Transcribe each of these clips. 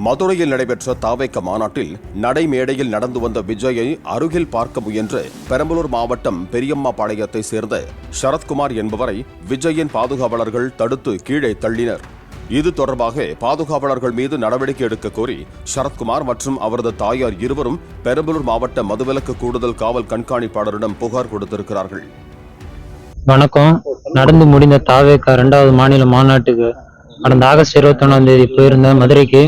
மதுரையில் நடைபெற்ற தாவேக மாநாட்டில் நடைமேடையில் நடந்து வந்த விஜயை அருகில் பார்க்க முயன்று பெரம்பலூர் மாவட்டம் பெரியம்மாபாளையத்தை சேர்ந்த சரத்குமார் என்பவரை விஜயின் பாதுகாவலர்கள் தடுத்து கீழே தள்ளினர். இது தொடர்பாக பாதுகாவலர்கள் மீது நடவடிக்கை எடுக்க கோரி சரத்குமார் மற்றும் அவரது தாயார் இருவரும் பெரம்பலூர் மாவட்ட மதுவிலக்கு கூடுதல் காவல் கண்காணிப்பாளரிடம் புகார் கொடுத்திருக்கிறார்கள். வணக்கம். நடந்து முடிந்த தாவேக 2வது மாநில மாநாட்டுக்கு கடந்த ஆகஸ்ட் 21 போயிருந்தேன் மதுரைக்கு.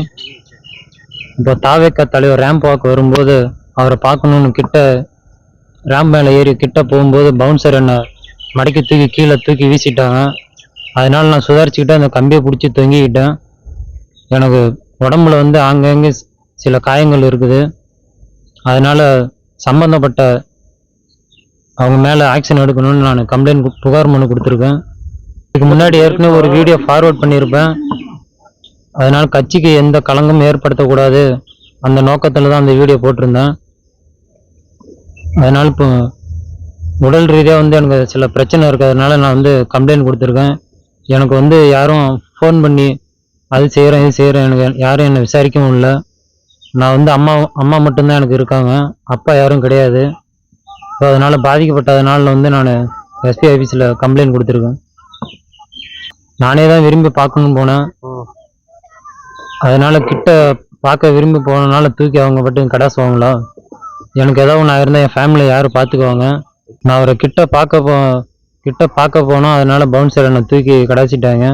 இப்போ தாவேக தலைவர் ரேம்ப் வாக் வரும்போது அவரை பார்க்கணும்னு கிட்ட ரேம்ப் மேலே ஏறி கிட்ட போகும்போது பவுன்சர் என்னை மடக்கி கீழே தூக்கி வீசிட்டாங்க. அதனால நான் சுதாரிச்சுக்கிட்டு அந்த கம்பியை பிடிச்சி தொங்கிக்கிட்டேன். எனக்கு உடம்புல ஆங்கங்கே சில காயங்கள் இருக்குது. அதனால சம்பந்தப்பட்ட அவங்க மேலே ஆக்ஷன் எடுக்கணும்னு நான் புகார் மனு கொடுத்துருக்கேன். இதுக்கு முன்னாடி ஏற்கனவே ஒரு வீடியோ ஃபார்வர்ட் பண்ணியிருப்பேன். அதனால கட்சிக்கு எந்த களங்கமும் ஏற்படுத்தக்கூடாது அந்த நோக்கத்தில் தான் அந்த வீடியோ போட்டிருந்தேன். அதனால இப்போ உடல் ரீதியாக எனக்கு சில பிரச்சனை இருக்கிறதுனால நான் கம்ப்ளைண்ட் கொடுத்துருக்கேன். எனக்கு யாரும் ஃபோன் பண்ணி அது செய்கிறேன் இது செய்கிறேன் எனக்கு யாரும் என்னை விசாரிக்கவும் இல்லை. நான் அம்மா மட்டும்தான் எனக்கு இருக்காங்க, அப்பா யாரும் கிடையாது. ஸோ அதனால் பாதிக்கப்பட்டதுனால நான் எஸ்பி ஆஃபீஸில் கம்ப்ளைண்ட் கொடுத்துருக்கேன். நானே தான் விரும்பி பார்க்கணும்னு போனேன். அதனால் கிட்ட பார்க்க விரும்பி போனதுனால தூக்கி அவங்க மட்டும் கடாசுவாங்களா? எனக்கு ஏதாவது ஒன்று இருந்தால் என் ஃபேமிலியை யார் பார்த்துக்குவாங்க? நான் அவரை கிட்ட பார்க்க போனோம். அதனால் பவுன்சர் என்னை தூக்கி கடாச்சிட்டாங்க.